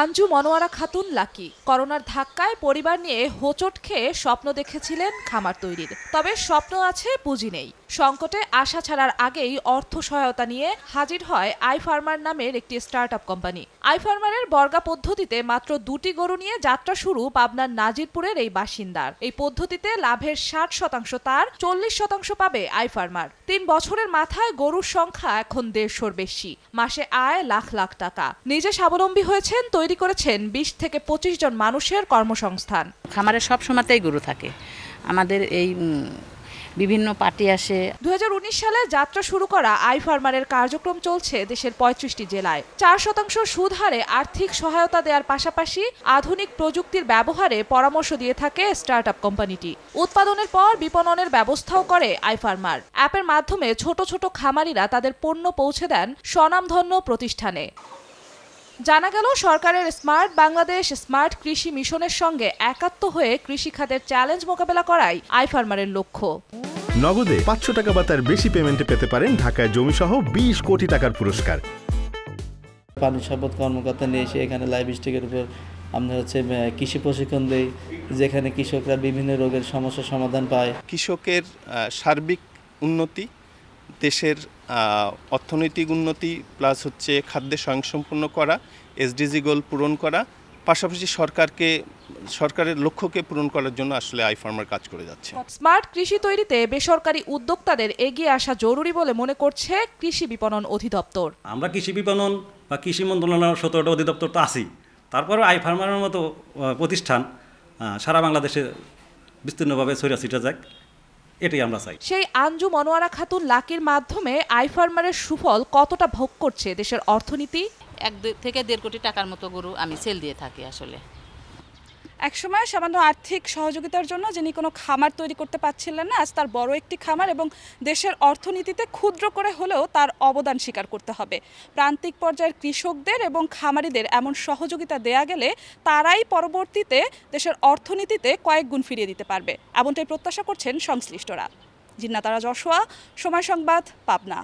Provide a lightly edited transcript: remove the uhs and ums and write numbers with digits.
Anju Monowara Khatun lucky করোনার ধাক্কায় পরিবার নিয়ে হোঁচট খেয়ে স্বপ্ন দেখেছিলেন খামার তৈরির। তবে স্বপ্ন আছে, পুঁজি নেই। সংকটে আশা ছাড়ার আগেই অর্থ সহায়তা নিয়ে হাজির হয় আই ফার্মার নামের একটি স্টার্টআপ কোম্পানি। আই ফার্মারের বর্গা পদ্ধতিতে মাত্র 2টি গরু নিয়ে যাত্রা শুরু পাবনার নাজিরপুরের এই বাসিন্দার। এই পদ্ধতিতে লাভের 60% তার, 40% পাবে আই ফার্মার। 3 বছরের মাথায় গরুর সংখ্যা এখন 150-র বেশি। মাসে আয় লাখ লাখ টাকা। নিজে স্বাবলম্বী হয়েছেন, তৈরি করেছেন 20 থেকে 25 জন মানুষের কর্মসংস্থান। খামারে সব সময়তেই গরু থাকে। আমাদের এই বিভিন্ন পার্টি আসে। 2019 সালে যাত্রা শুরু করা আই ফার্মারের কার্যক্রম চলছে দেশের 35টি জেলায়। 4% সুদ হারে আর্থিক সহায়তা দেওয়ার পাশাপাশি আধুনিক প্রযুক্তির ব্যবহারে পরামর্শ দিয়ে থাকে স্টার্টআপ কোম্পানিটি। উৎপাদনের পর বিপণনের ব্যবস্থাও করে আই ফার্মার। অ্যাপের মাধ্যমে ছোট ছোট খামারিরা তাদের পণ্য পৌঁছে দেন স্বনামধন্য প্রতিষ্ঠানে। জানা গেল, সরকারের স্মার্ট বাংলাদেশ স্মার্ট কৃষি মিশনের সঙ্গে একাত্ম হয়ে কৃষি খাতের চ্যালেঞ্জ মোকাবেলা করাই আই ফার্মারের লক্ষ্য। নগদে 500 টাকা বা তার বেশি পেমেন্টে পেতে পারেন ঢাকায় জমিসহ 20 কোটি টাকার পুরস্কার। পানি সম্পদ কর্মকর্তা নিয়ে এসে এখানে লাইভ স্টকের উপর আমরা কৃষি প্রশিক্ষণ দেই, যেখানে কৃষকরা বিভিন্ন রোগের সমস্যার সমাধান পায়। কৃষকের সার্বিক উন্নতি, দেশের অর্থনৈতিক উন্নতি, প্লাস খাদ্যে স্বয়ংসম্পূর্ণ করা, এসডিজি গোল পূরণ করা, পাশাপাশি সরকারের লক্ষ্যকে পূরণ করার জন্য আসলে আই ফার্মার কাজ করে যাচ্ছে। স্মার্ট কৃষি তৈরিতে বেসরকারি উদ্যোক্তাদের এগিয়ে আসা জরুরি বলে মনে করছে কৃষি বিপণন অধিদপ্তর। আমরা কৃষি বিপণন বা কৃষি মন্ত্রণালয়ের 17টা অধিদপ্তর তো আছি, তারপরে আই ফার্মারের মতো প্রতিষ্ঠান সারা বাংলাদেশে বিস্তীর্ণভাবে ছড়িয়ে ছিটে যাক, এটাই আমরা চাই। সেই আঞ্জু মনোয়ারা খাতুন লাকির মাধ্যমে আই ফার্মারের সুফল কতটা ভোগ করছে দেশের অর্থনীতি? 1 থেকে 1.5 কোটি টাকার মতো গরু আমি সেল দিয়ে থাকি। আসলে একসময় সামান্য আর্থিক সহযোগিতার জন্য যিনি কোনো খামার তৈরি করতে পারছিলেন না, আজ তার বড় একটি খামার এবং দেশের অর্থনীতিতে ক্ষুদ্র করে হলেও তার অবদান স্বীকার করতে হবে। প্রান্তিক পর্যায়ের কৃষকদের এবং খামারিদের এমন সহযোগিতা দেয়া গেলে তারাই পরবর্তীতে দেশের অর্থনীতিতে কয়েক গুণ ফিরিয়ে দিতে পারবে, এমনটাই প্রত্যাশা করছেন সংশ্লিষ্টরা। জিন্নাত আরা জশোয়া, সময় সংবাদ, পাবনা।